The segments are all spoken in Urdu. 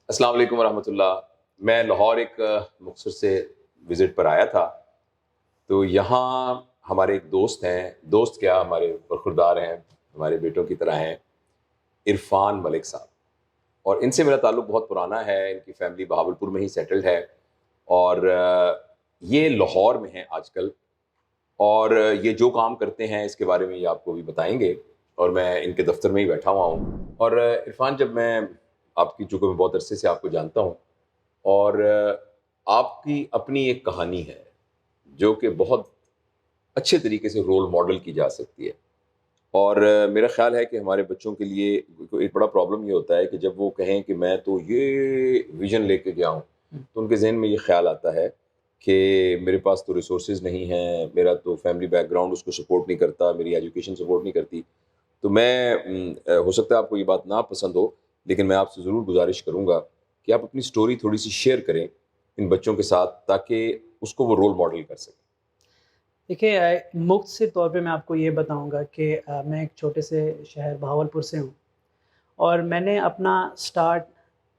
السلام علیکم ورحمۃ اللہ. میں لاہور ایک مختصر سے وزٹ پر آیا تھا. تو یہاں ہمارے ایک دوست ہیں، دوست کیا ہمارے برخوردار ہیں، ہمارے بیٹوں کی طرح ہیں، عرفان ملک صاحب. اور ان سے میرا تعلق بہت پرانا ہے. ان کی فیملی بہاولپور میں ہی سیٹلڈ ہے اور یہ لاہور میں ہیں آج کل. اور یہ جو کام کرتے ہیں اس کے بارے میں یہ آپ کو بھی بتائیں گے. اور میں ان کے دفتر میں ہی بیٹھا ہوا ہوں. اور عرفان، جب میں آپ کی، چونکہ میں بہت عرصے سے آپ کو جانتا ہوں، اور آپ کی اپنی ایک کہانی ہے جو کہ بہت اچھے طریقے سے رول ماڈل کی جا سکتی ہے. اور میرا خیال ہے کہ ہمارے بچوں کے لیے ایک بڑا پرابلم یہ ہوتا ہے کہ جب وہ کہیں کہ میں تو یہ ویژن لے کے گیا ہوں، تو ان کے ذہن میں یہ خیال آتا ہے کہ میرے پاس تو ریسورسز نہیں ہیں، میرا تو فیملی بیک گراؤنڈ اس کو سپورٹ نہیں کرتا، میری ایجوکیشن سپورٹ نہیں کرتی. تو میں ہو سکتا ہے آپ کو یہ بات نہ پسند ہو، لیکن میں آپ سے ضرور گزارش کروں گا کہ آپ اپنی سٹوری تھوڑی سی شیئر کریں ان بچوں کے ساتھ تاکہ اس کو وہ رول ماڈل کر سکیں. دیکھیے، مختصر طور پہ میں آپ کو یہ بتاؤں گا کہ میں ایک چھوٹے سے شہر بہاولپور سے ہوں، اور میں نے اپنا start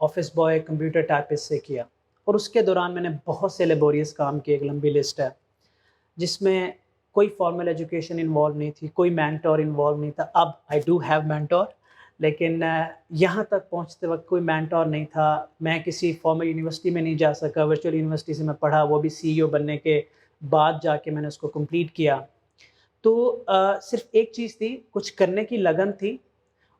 office boy computer typist سے کیا. اور اس کے دوران میں نے بہت سے لیبوریس کام کیے، ایک لمبی لسٹ ہے جس میں کوئی فارمل ایجوکیشن انوالو نہیں تھی، کوئی مینٹور انوالو نہیں تھا. اب آئی ڈو ہیو مینٹور، لیکن یہاں تک پہنچتے وقت کوئی مینٹور نہیں تھا. میں کسی فارمل یونیورسٹی میں نہیں جا سکا، ورچوئل یونیورسٹی سے میں پڑھا، وہ بھی سی ای او بننے کے بعد جا کے میں نے اس کو کمپلیٹ کیا. تو صرف ایک چیز تھی، کچھ کرنے کی لگن تھی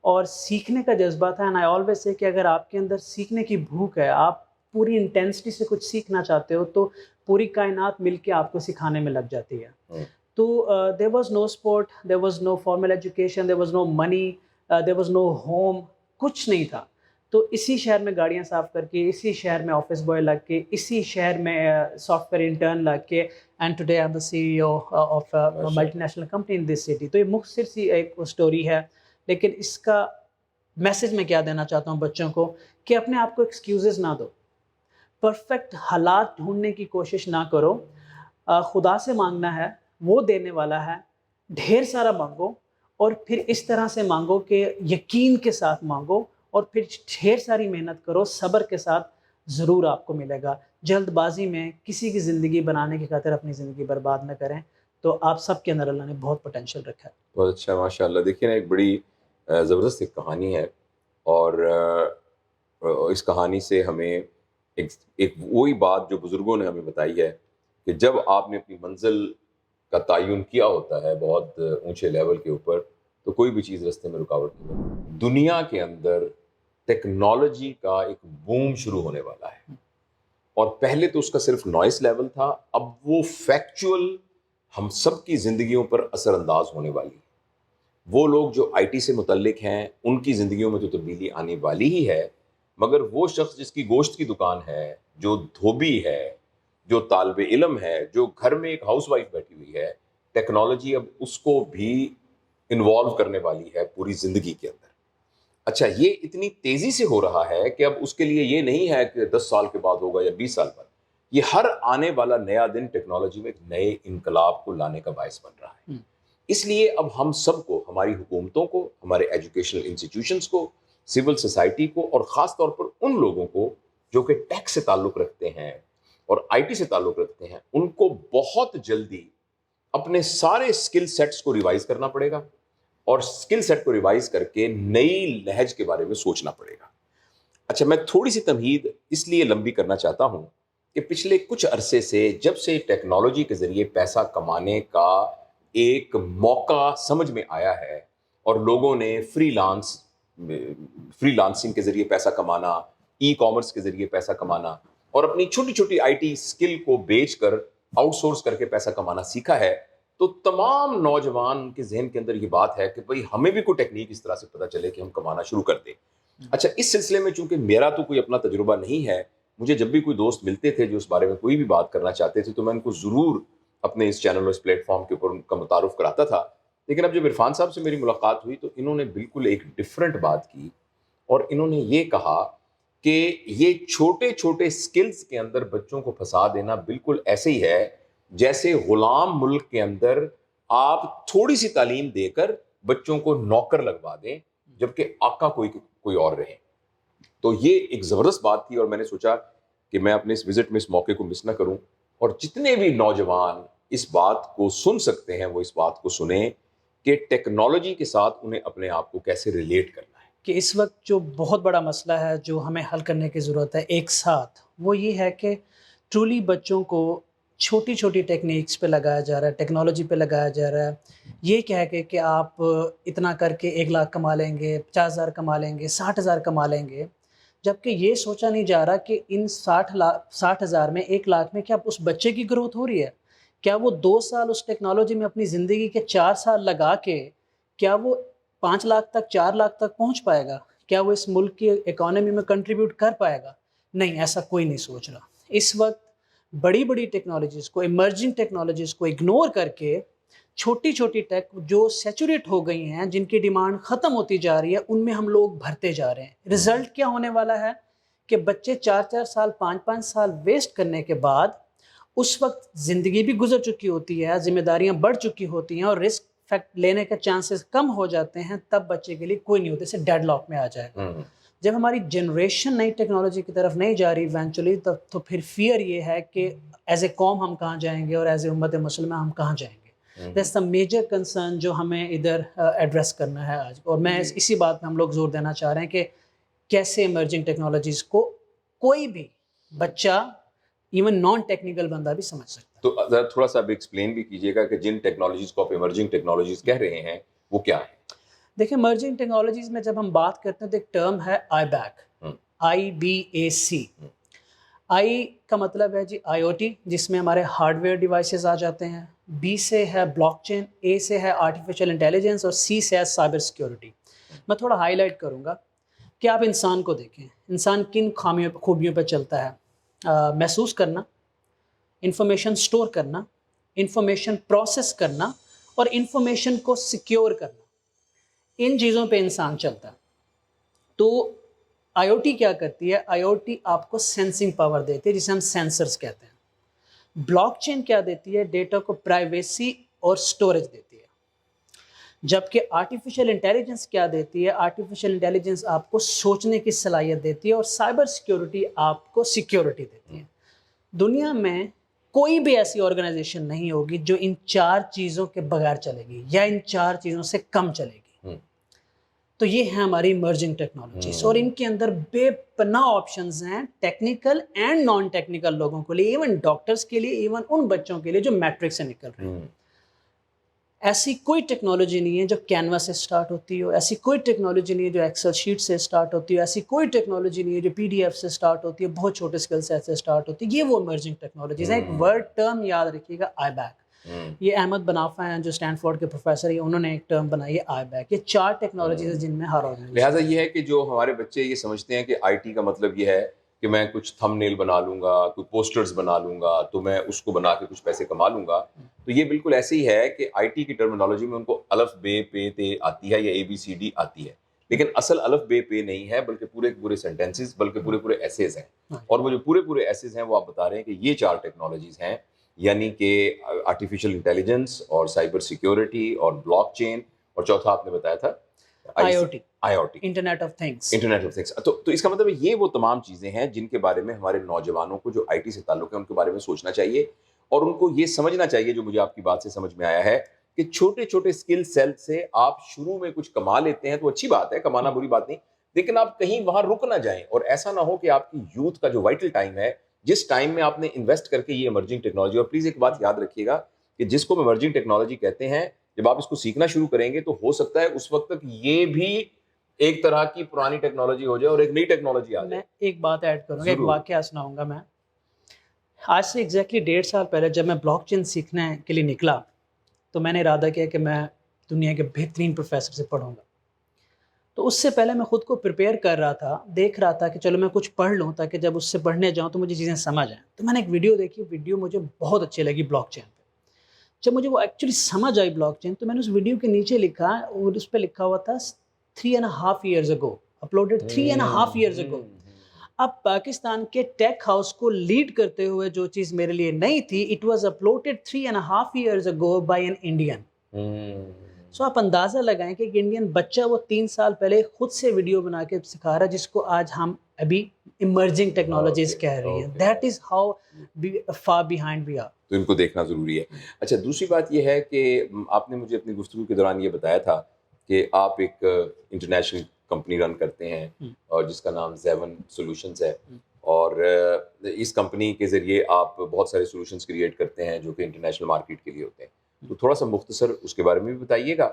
اور سیکھنے کا جذبہ تھا. اینڈ آئی آلویز سے کہ اگر آپ کے اندر سیکھنے کی بھوک ہے، آپ پوری انٹینسٹی سے کچھ سیکھنا چاہتے ہو، تو پوری کائنات مل کے آپ کو سکھانے میں لگ جاتی ہے. تو there was no sport, there was no formal education, there was no money, there was no home, کچھ نہیں تھا. تو اسی شہر میں گاڑیاں صاف کر کے، اسی شہر میں آفس بوائے لگ کے، اسی شہر میں سافٹ ویئر انٹرن لگ کے، and today I am the C E O of multinational company in this city. تو یہ مختصر سی ایک اسٹوری ہے، لیکن اس کا میسج میں کیا دینا چاہتا ہوں بچوں کو کہ اپنے آپ کو ایکسکیوزز نہ دو، پرفیکٹ حالات ڈھونڈنے کی کوشش نہ کرو. خدا سے مانگنا ہے، وہ دینے والا ہے. ڈھیر سارا مانگو، اور پھر اس طرح سے مانگو کہ یقین کے ساتھ مانگو، اور پھر ڈھیر ساری محنت کرو، صبر کے ساتھ ضرور آپ کو ملے گا. جلد بازی میں کسی کی زندگی بنانے کی خاطر اپنی زندگی برباد نہ کریں. تو آپ سب کے اندر اللہ نے بہت پوٹینشیل رکھا ہے. بہت اچھا، ماشاء اللہ. دیکھیے نا، ایک بڑی زبردست ایک کہانی ہے. اور اس کہانی سے ہمیں ایک وہی بات جو بزرگوں نے ہمیں بتائی ہے کہ جب آپ نے اپنی منزل کا تعین کیا ہوتا ہے بہت اونچے لیول کے اوپر، تو کوئی بھی چیز راستے میں رکاوٹ نہیں بنتی. دنیا کے اندر ٹیکنالوجی کا ایک بوم شروع ہونے والا ہے، اور پہلے تو اس کا صرف نوائس لیول تھا، اب وہ فیکچول ہم سب کی زندگیوں پر اثر انداز ہونے والی ہے. وہ لوگ جو آئی ٹی سے متعلق ہیں ان کی زندگیوں میں تو تبدیلی آنے والی ہی ہے، مگر وہ شخص جس کی گوشت کی دکان ہے، جو دھوبی ہے، جو طالب علم ہے، جو گھر میں ایک ہاؤس وائف بیٹھی ہوئی ہے، ٹیکنالوجی اب اس کو بھی انوالو کرنے والی ہے پوری زندگی کے اندر. اچھا، یہ اتنی تیزی سے ہو رہا ہے کہ اب اس کے لیے یہ نہیں ہے کہ 10 سال کے بعد ہوگا یا 20 سال بعد. یہ ہر آنے والا نیا دن ٹیکنالوجی میں ایک نئے انقلاب کو لانے کا باعث بن رہا ہے. اس لیے اب ہم سب کو، ہماری حکومتوں کو، ہمارے ایجوکیشنل انسٹیٹیوشنز کو، سول سوسائٹی کو، اور خاص طور پر ان لوگوں کو جو کہ ٹیک سے تعلق رکھتے ہیں اور آئی ٹی سے تعلق رکھتے ہیں، ان کو بہت جلدی اپنے سارے اسکل سیٹس کو ریوائز کرنا پڑے گا، اور اسکل سیٹ کو ریوائز کر کے نئی لہج کے بارے میں سوچنا پڑے گا. اچھا، میں تھوڑی سی تمہید اس لیے لمبی کرنا چاہتا ہوں کہ پچھلے کچھ عرصے سے جب سے ٹیکنالوجی کے ذریعے پیسہ کمانے کا ایک موقع سمجھ میں آیا ہے، اور لوگوں نے فری لانسنگ کے ذریعے پیسہ کمانا، ای کامرس کے ذریعے پیسہ کمانا، اور اپنی چھوٹی چھوٹی آئی ٹی اسکل کو بیچ کر، آؤٹ سورس کر کے پیسہ کمانا سیکھا ہے، تو تمام نوجوان کے ذہن کے اندر یہ بات ہے کہ بھئی ہمیں بھی کوئی ٹیکنیک اس طرح سے پتہ چلے کہ ہم کمانا شروع کر دیں. اچھا، اس سلسلے میں چونکہ میرا تو کوئی اپنا تجربہ نہیں ہے، مجھے جب بھی کوئی دوست ملتے تھے جو اس بارے میں کوئی بھی بات کرنا چاہتے تھے، تو میں ان کو ضرور اپنے اس چینل اور اس پلیٹ فارم کے اوپر ان کا متعارف کراتا تھا. لیکن اب جب عرفان صاحب سے میری ملاقات ہوئی تو انہوں نے بالکل ایک ڈفرینٹ بات کی، اور انہوں نے یہ کہا کہ یہ چھوٹے چھوٹے سکلز کے اندر بچوں کو پھنسا دینا بالکل ایسے ہی ہے جیسے غلام ملک کے اندر آپ تھوڑی سی تعلیم دے کر بچوں کو نوکر لگوا دیں، جبکہ آقا کوئی اور رہے. تو یہ ایک زبردست بات تھی اور میں نے سوچا کہ میں اپنے اس وزٹ میں اس موقع کو مس نہ کروں، اور جتنے بھی نوجوان اس بات کو سن سکتے ہیں وہ اس بات کو سنیں کہ ٹیکنالوجی کے ساتھ انہیں اپنے آپ کو کیسے ریلیٹ کرنا ہے۔ کہ اس وقت جو بہت بڑا مسئلہ ہے جو ہمیں حل کرنے کی ضرورت ہے ایک ساتھ، وہ یہ ہے کہ ٹرولی بچوں کو چھوٹی چھوٹی ٹیکنیکس پہ لگایا جا رہا ہے، ٹیکنالوجی پہ لگایا جا رہا ہے، یہ کہہ کے کہ آپ اتنا کر کے 1 لاکھ کما لیں گے، 50,000 کما لیں گے، 60,000 کما لیں گے، جبکہ یہ سوچا نہیں جا رہا کہ ان 60,000 میں 1 لاکھ میں کیا اس بچے کی گروتھ ہو رہی ہے؟ کیا وہ 2 سال اس ٹیکنالوجی میں اپنی زندگی کے 4 سال لگا کے کیا وہ 5 لاکھ تک 4 لاکھ تک پہنچ پائے گا؟ کیا وہ اس ملک کی اکانومی میں کنٹریبیوٹ کر پائے گا؟ نہیں، ایسا کوئی نہیں سوچ رہا۔ اس وقت بڑی بڑی ٹیکنالوجیز کو، ایمرجنگ ٹیکنالوجیز کو اگنور کر کے چھوٹی چھوٹی ٹیک جو سیچوریٹ ہو گئی ہیں، جن کی ڈیمانڈ ختم ہوتی جا رہی ہے، ان میں ہم لوگ بھرتے جا رہے ہیں۔ رزلٹ کیا ہونے والا ہے کہ بچے 4 سال 5 سال ویسٹ کرنے کے بعد اس وقت زندگی بھی گزر چکی ہوتی ہے، ذمہ داریاں بڑھ چکی ہوتی ہیں اور رسک فیکٹ لینے کے چانسز کم ہو جاتے ہیں، تب بچے کے لیے کوئی نہیں ہوتے، سے ڈیڈ لاک میں آ جائے گا۔ جب ہماری جنریشن نئی ٹیکنالوجی کی طرف نہیں جا رہی ایونچولی، تو پھر فیئر یہ ہے کہ ایز اے قوم ہم کہاں جائیں گے اور ایز اے امت مسلمہ ہم کہاں جائیں گے۔ دیٹس دا میجر کنسرن جو ہمیں ادھر ایڈریس کرنا ہے آج، اور میں اسی بات پہ ہم لوگ زور دینا چاہ رہے ہیں کہ کیسے ایمرجنگ ٹیکنالوجیز کو کوئی بھی بچہ، ایون نان ٹیکنیکل بندہ بھی سمجھ سکتا ہے۔ تو ذرا تھوڑا سا اب ایکسپلین بھی کیجیے گا کہ جن ٹیکنالوجیز کو آپ ایمرجنگ ٹیکنالوجیز کہہ رہے ہیں وہ کیا ہے؟ دیکھیں، ایمرجنگ ٹیکنالوجیز میں جب ہم بات کرتے ہیں تو ایک ٹرم ہے IBAC، IBAC۔ آئی کا مطلب ہے جی آئی او ٹی، جس میں ہمارے ہارڈ ویئر ڈیوائسز آ جاتے ہیں، بی سے ہے بلاک چین، اے سے ہے آرٹیفیشیل انٹیلیجنس، اور سی سے ہے سائبر سیکیورٹی۔ میں تھوڑا ہائی لائٹ کروں گا کہ آپ انسان کو دیکھیں، انسان کن خوبیوں پہ چلتا ہے؟ محسوس کرنا، انفارمیشن سٹور کرنا، انفارمیشن پروسیس کرنا، اور انفارمیشن کو سیکیور کرنا، ان چیزوں پہ انسان چلتا ہے۔ تو آئی او ٹی کیا کرتی ہے؟ آئی او ٹی آپ کو سینسنگ پاور دیتی ہے، جسے ہم سینسرز کہتے ہیں۔ بلاک چین کیا دیتی ہے؟ ڈیٹا کو پرائیویسی اور سٹوریج دیتی ہے۔ جبکہ آرٹیفیشیل انٹیلیجنس کیا دیتی ہے؟ آرٹیفیشیل انٹیلیجنس آپ کو سوچنے کی صلاحیت دیتی ہے، اور سائبر سیکیورٹی آپ کو سیکیورٹی دیتی ہے۔ دنیا میں کوئی بھی ایسی آرگنائزیشن نہیں ہوگی جو ان 4 چیزوں کے بغیر چلے گی یا ان 4 چیزوں سے کم چلے گی۔ تو یہ ہے ہماری ایمرجنگ ٹیکنالوجیز، اور ان کے اندر بے پناہ آپشنز ہیں، ٹیکنیکل اینڈ نان ٹیکنیکل لوگوں کے لیے، ایون ڈاکٹرز کے لیے، ایون ان بچوں کے لیے جو میٹرک سے نکل رہے ہیں۔ ایسی کوئی ٹیکنالوجی نہیں ہے جو کینوا سے سٹارٹ ہوتی ہو، ایسی کوئی ٹیکنالوجی نہیں ہے جو ایکسل شیٹ سے سٹارٹ ہوتی ہو، ایسی کوئی ٹیکنالوجی نہیں ہے جو PDF سے سٹارٹ ہوتی ہے، بہت چھوٹے اسکل سیٹ سے سٹارٹ ہوتی ہے۔ یہ وہ ایمرجنگ ٹیکنالوجیز ہیں۔ ایک ورڈ ٹرم یاد رکھیے گا، IBAC۔ یہ احمد بنافہ ہیں جو اسٹینفورڈ کے پروفیسر ہیں، انہوں نے ایک ٹرم بنائی ہے IBAC۔ یہ 4 ٹیکنالوجیز ہیں جن میں ہر آرگنائزیشن، لہٰذا یہ ہے کہ جو ہمارے بچے یہ سمجھتے ہیں کہ IT کا مطلب یہ ہے کہ میں کچھ تھم نیل بنا لوں گا، کوئی پوسٹرز بنا لوں گا تو میں اس کو بنا کے کچھ پیسے کما لوں گا، تو یہ بالکل ایسے ہی ہے کہ IT کی ٹرمینالوجی میں ان کو الف بے پے تے آتی ہے یا ABCD آتی ہے، لیکن اصل الف بے پے نہیں ہے، بلکہ پورے پورے سینٹینسز، بلکہ پورے پورے ایسیز ہیں۔ اور وہ جو پورے پورے ایسیز ہیں وہ آپ بتا رہے ہیں کہ یہ 4 ٹیکنالوجیز ہیں، یعنی کہ آرٹیفیشیل انٹیلیجنس اور سائبر سیکیورٹی اور بلاک چین، اور چوتھا آپ نے بتایا تھا IoT، internet of things. Internet of things. تو اس کا مطلب یہ وہ تمام چیزیں ہیں جن کے بارے میں ہمارے نوجوانوں کو جو IT سے تعلق ہے ان کے بارے میں سوچنا چاہیے، اور ان کو یہ سمجھنا چاہیے، جو مجھے آپ کی بات سے سمجھ میں آیا ہے، کہ چھوٹے چھوٹے اسکل سیٹ سے آپ شروع میں کچھ کما لیتے ہیں تو اچھی بات ہے، کمانا بری بات نہیں، لیکن آپ کہیں وہاں رک نہ جائیں، اور ایسا نہ ہو کہ آپ کی یوتھ کا جو وائٹل ٹائم ہے، جس ٹائم میں آپ نے انویسٹ کر کے یہ ایمرجنگ ٹیکنالوجی، اور پلیز ایک بات یاد رکھیے گا کہ جس کو ایمرجنگ ٹیکنالوجی کہتے ہیں، جب آپ اس کو سیکھنا شروع کریں گے تو ہو سکتا ہے اس وقت تک یہ بھی ایک طرح کی پرانی ٹیکنالوجی ہو جائے اور ایک نئی ٹیکنالوجی آ جائے۔ میں ایک بات ایڈ کروں گا، ایک واقعہ سناؤں گا میں۔ آج سے ایگزیکٹلی 1.5 سال پہلے جب میں بلاک چین سیکھنے کے لیے نکلا تو میں نے ارادہ کیا کہ میں دنیا کے بہترین پروفیسر سے پڑھوں گا۔ تو اس سے پہلے میں خود کو پریپیئر کر رہا تھا، دیکھ رہا تھا کہ چلو میں کچھ پڑھ لوں تاکہ جب اس سے پڑھنے جاؤں تو مجھے چیزیں سمجھ آئیں۔ تو میں نے ایک ویڈیو دیکھی، ویڈیو مجھے بہت اچھی لگی بلاک چین پہ۔ جب مجھے وہ ایکچولی سمجھ آئی بلاک چین، تو میں نے اس ویڈیو کے نیچے لکھا، اور اس پہ لکھا ہوا تھا 3.5 years ago، uploaded 3.5 years ago۔ اب پاکستان کے ٹیک ہاؤس کو لیڈ کرتے ہوئے جو چیز میرے لیے نئی تھی، it was uploaded 3.5 years ago by an Indian. So آپ اندازہ لگائیں کہ ایک انڈین بچہ وہ 3 سال پہلے خود سے ویڈیو بنا کے سکھا رہا ہے، جس کو آج ہم ابھی ایمرجنگ ٹیکنالوجیز Okay, کہہ رہی ہیں. okay. That is how far behind we are. تو ان کو دیکھنا ضروری ہے. اچھا دوسری بات یہ ہے کہ آپ نے مجھے اپنی گفتگو کے دوران یہ بتایا تھا کہ آپ ایک انٹرنیشنل کمپنی رن کرتے ہیں اور جس کا نام زیون سولوشنز ہے, اور اس کمپنی کے ذریعے آپ بہت سارے سولوشنز کریٹ کرتے ہیں جو کہ انٹرنیشنل مارکیٹ کے لیے ہوتے ہیں. تو تھوڑا سا مختصر اس کے بارے میں بھی بتائیے گا.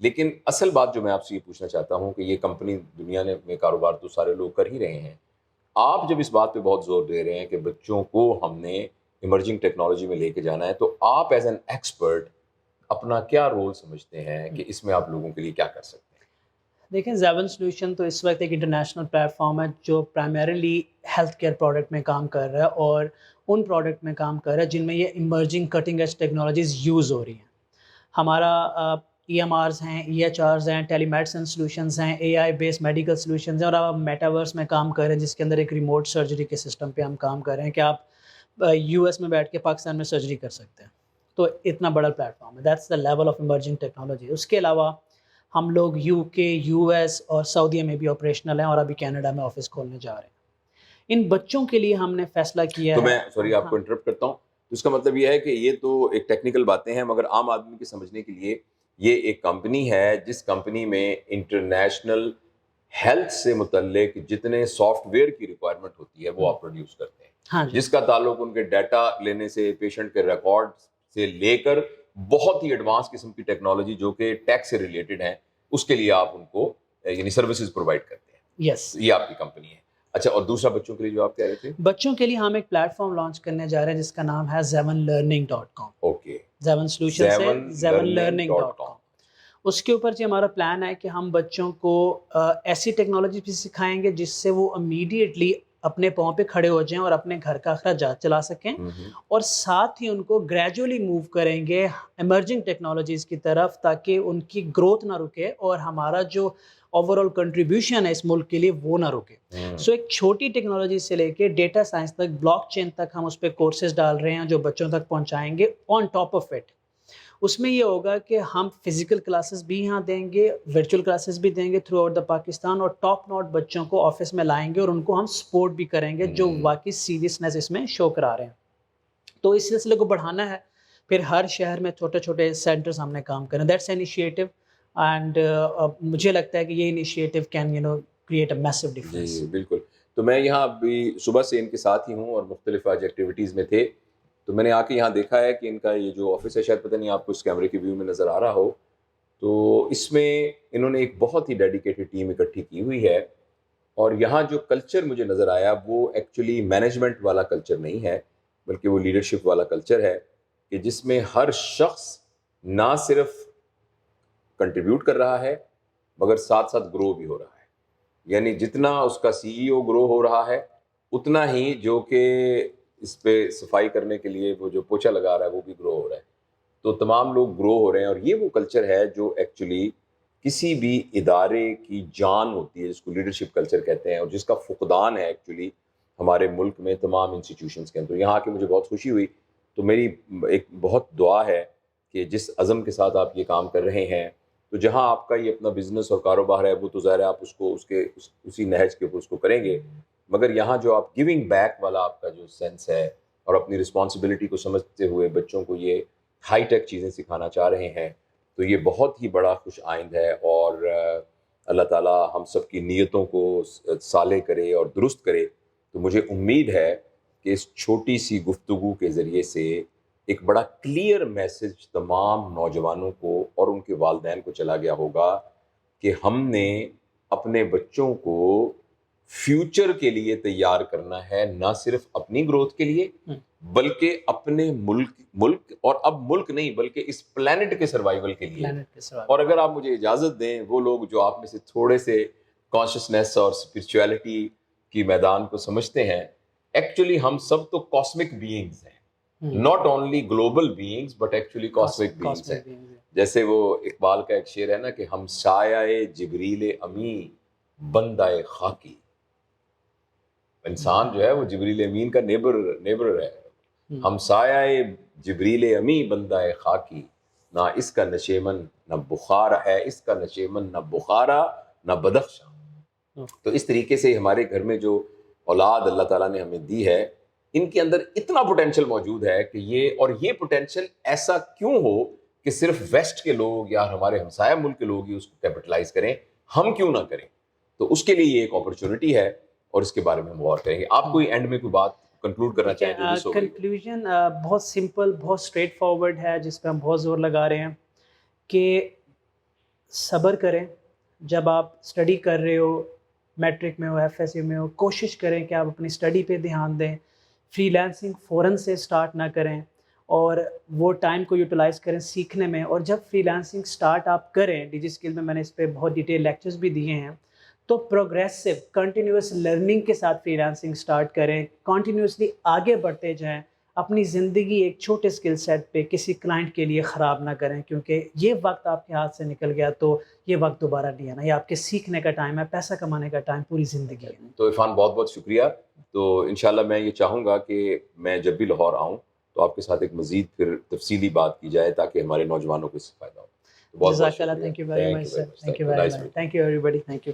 لیکن اصل بات جو میں آپ سے یہ پوچھنا چاہتا ہوں کہ یہ کمپنی دنیا میں کاروبار تو سارے لوگ کر ہی رہے ہیں, آپ جب اس بات پہ بہت زور دے رہے ہیں کہ بچوں کو ہم نے ایمرجنگ ٹیکنالوجی میں لے کے جانا ہے, تو آپ ایز این ایکسپرٹ اپنا کیا رول سمجھتے ہیں کہ اس میں آپ لوگوں کے لیے کیا کر سکتے ہیں؟ دیکھیں زیون سولوشن تو اس وقت ایک انٹرنیشنل پلیٹ فارم ہے جو پرائمریلی ہیلتھ کیئر پروڈکٹ میں کام کر رہا ہے, اور ان پروڈکٹ میں کام کر رہا ہے جن میں یہ emerging cutting edge technologies use ہو رہی ہیں. ہمارا ای ایم آرز ہیں, ای ایچ آرز ہیں, ٹیلی میڈیسن سولوشنز ہیں, اے آئی بیس میڈیکل سولوشنز ہیں, اور آپ میٹاورس میں کام کر رہے ہیں جس کے اندر ایک ریموٹ سرجری کے سسٹم پہ ہم کام کر رہے ہیں کہ آپ یو ایس میں بیٹھ کے پاکستان میں سرجری کر سکتے ہیں. تو اتنا بڑا پلیٹ فارم ہے, that's the level of emerging technology. اس کے علاوہ ہم لوگ یو کے, یو ایس اور سعودیہ میں بھی آپریشنل ہیں, اور ابھی کینیڈا میں آفس کھولنے جا رہے ہیں. ان بچوں کے لیے ہم نے فیصلہ کیا ہے. تو میں سوری آپ کو انٹرپٹ کرتا ہوں. اس کا مطلب یہ ہے کہ یہ تو ایک ٹیکنیکل باتیں ہیں, مگر عام آدمی کے سمجھنے کے لیے یہ ایک کمپنی ہے جس کمپنی میں انٹرنیشنل ہیلتھ سے متعلق جتنے سافٹ ویئر کی ریکوائرمنٹ ہوتی ہے وہ آپ پروڈیوس کرتے ہیں. ہاں جی, جس کا تعلق ان کے ڈیٹا لینے سے, پیشنٹ کے ریکارڈ سے لے کر بہت ہی ایڈوانس قسم کی ٹیکنالوجی جو کہ ٹیک سے ریلیٹڈ ہیں, اس کے لیے آپ ان کو یعنی سروسز پرووائڈ کرتے ہیں. یس. یہ آپ کی کمپنی ہے. اچھا, اور دوسرا بچوں کے لیے جو آپ کہہ رہے تھے؟ بچوں کے لیے ہم ایک پلیٹ فارم لانچ کرنے جا رہے ہیں جس کا نام ہے zevenlearning.com. اوکے, زیون سولوشن سے zevenlearning.com. اس کے اوپر جو ہمارا پلان ہے کہ ہم بچوں کو ایسی ٹیکنالوجی بھی سکھائیں گے جس سے وہ امیڈیٹلی اپنے پاؤں پہ کھڑے ہو جائیں اور اپنے گھر کا اخراجات چلا سکیں, اور ساتھ ہی ان کو گریجولی موو کریں گے ایمرجنگ ٹیکنالوجیز کی طرف تاکہ ان کی گروتھ نہ رکے اور ہمارا جو اوور آل کنٹریبیوشن ہے اس ملک کے لیے وہ نہ رکے. سو ایک چھوٹی ٹیکنالوجی سے لے کے ڈیٹا سائنس تک, بلاک چین تک ہم اس پہ کورسز ڈال رہے ہیں جو بچوں تک پہنچائیں گے. آن ٹاپ آف اٹ اس میں یہ ہوگا کہ ہم فزیکل کلاسز بھی یہاں دیں گے, ورچوئل کلاسز بھی دیں گے تھرو آؤٹ دا پاکستان, اور ٹاپ نوٹ بچوں کو آفس میں لائیں گے اور ان کو ہم سپورٹ بھی کریں گے جو واقعی سیریسنس اس میں شو کرا رہے ہیں. تو اس سلسلے کو بڑھانا ہے. پھر ہر شہر میں چھوٹے چھوٹے سینٹرز ہم نے کام کریں. دیٹس انیشیٹو, اینڈ مجھے لگتا ہے کہ یہ initiative can create a massive difference. جی بالکل. تو میں یہاں ابھی صبح سے ان کے ساتھ ہی ہوں اور مختلف آج ایکٹیویٹیز میں تھے, تو میں نے آ کے یہاں دیکھا ہے کہ ان کا یہ جو آفس ہے, شاید پتہ نہیں آپ کو اس کیمرے کے ویو میں نظر آ رہا ہو, تو اس میں انہوں نے ایک بہت ہی ڈیڈیکیٹڈ ٹیم اکٹھی کی ہوئی ہے. اور یہاں جو کلچر مجھے نظر آیا وہ ایکچولی مینجمنٹ والا کلچر نہیں ہے, بلکہ وہ لیڈرشپ والا کلچر ہے کہ جس میں ہر شخص نہ صرف کنٹریبیوٹ کر رہا ہے مگر ساتھ ساتھ گرو بھی ہو رہا ہے. یعنی جتنا اس کا سی ای او گرو ہو رہا ہے اتنا ہی جو کہ اس پہ صفائی کرنے کے لیے وہ جو پوچھا لگا رہا ہے وہ بھی گرو ہو رہا ہے. تو تمام لوگ گرو ہو رہے ہیں, اور یہ وہ کلچر ہے جو ایکچولی کسی بھی ادارے کی جان ہوتی ہے, جس کو لیڈرشپ کلچر کہتے ہیں, اور جس کا فقدان ہے ایکچولی ہمارے ملک میں تمام انسٹیٹیوشنس کے اندر. یہاں آ کے مجھے بہت خوشی ہوئی. تو میری ایک بہت دعا ہے کہ جس عزم کے ساتھ آپ یہ کام کر رہے ہیں, تو جہاں آپ کا یہ اپنا بزنس اور کاروبار ہے وہ تو ظاہر ہے آپ اس کو اسی نہج کے اوپر اس کو کریں گے, مگر یہاں جو آپ گیونگ بیک والا آپ کا جو سینس ہے اور اپنی رسپانسبلٹی کو سمجھتے ہوئے بچوں کو یہ ہائی ٹیک چیزیں سکھانا چاہ رہے ہیں, تو یہ بہت ہی بڑا خوش آئند ہے. اور اللہ تعالیٰ ہم سب کی نیتوں کو صالح کرے اور درست کرے. تو مجھے امید ہے کہ اس چھوٹی سی گفتگو کے ذریعے سے ایک بڑا کلیئر میسج تمام نوجوانوں کو اور ان کے والدین کو چلا گیا ہوگا کہ ہم نے اپنے بچوں کو فیوچر کے لیے تیار کرنا ہے, نہ صرف اپنی گروتھ کے لیے بلکہ اپنے ملک اور اب ملک نہیں بلکہ اس پلانٹ کے سروائیول کے لیے. اور اگر آپ مجھے اجازت دیں, وہ لوگ جو آپ میں سے تھوڑے سے کانشسنس اور اسپرچویلٹی کی میدان کو سمجھتے ہیں, ایکچولی ہم سب تو کاسمک بینگز ہیں, not only global beings but actually cosmic beings ہیں. جیسے وہ اقبال کا ایک شعر ہے نا کہ ہم سایہ جبریل امی بندہ خاکی. انسان جو ہے وہ جبریل امین کا نیبر ہے. ہم سایہ جبریل امی بندہ خاکی, نہ اس کا نشیمن نہ بخار ہے, اس کا نشیمن نہ بخارا نہ بدخشاں. تو اس طریقے سے ہمارے گھر میں جو اولاد اللہ تعالیٰ نے ہمیں دی ہے، ان کے اندر اتنا پوٹینشیل موجود ہے کہ یہ پوٹینشیل ایسا کیوں ہو کہ صرف ویسٹ کے لوگ یا ہمارے ہمسایہ ملک کے لوگ ہی اس کو کیپٹلائز کریں، ہم کیوں نہ کریں؟ تو اس کے لیے یہ ایک اپرچونٹی ہے اور اس کے بارے میں ہم غور کریں گے. آپ کوئی اینڈ میں کوئی بات کنکلوڈ کرنا چاہیں جو مس ہو گئی؟ کنکلوژن بہت سمپل، بہت اسٹریٹ فارورڈ ہے، جس پہ ہم بہت زور لگا رہے ہیں کہ صبر کریں. جب آپ اسٹڈی کر رہے ہو، میٹرک میں ہو، ایف ایس سی میں ہو، کوشش کریں کہ آپ اپنی اسٹڈی پہ دھیان دیں. فری لانسنگ فوراً سے اسٹارٹ نہ کریں اور وہ ٹائم کو یوٹیلائز کریں سیکھنے میں. اور جب فری لانسنگ اسٹارٹ آپ کریں، ڈیجی اسکل میں نے اس پہ بہت ڈیٹیل لیکچرز بھی دیے ہیں، تو پروگریسو کنٹینیوس لرننگ کے ساتھ فری لانسنگ اسٹارٹ کریں، کنٹینیوسلی آگے بڑھتے جائیں. اپنی زندگی ایک چھوٹے اسکل سیٹ پہ کسی کلائنٹ کے لیے خراب نہ کریں، کیونکہ یہ وقت آپ کے ہاتھ سے نکل گیا تو یہ وقت دوبارہ نہیں آنا. یہ آپ کے سیکھنے کا ٹائم ہے، پیسہ کمانے کا ٹائم پوری زندگی ہے. تو عرفان بہت بہت شکریہ. تو انشاءاللہ میں یہ چاہوں گا کہ میں جب بھی لاہور آؤں تو آپ کے ساتھ ایک مزید پھر تفصیلی بات کی جائے تاکہ ہمارے نوجوانوں کو اس سے فائدہ ہو. جزاک اللہ. Thank you very much sir. Thank you very much. Thank you everybody. Thank you.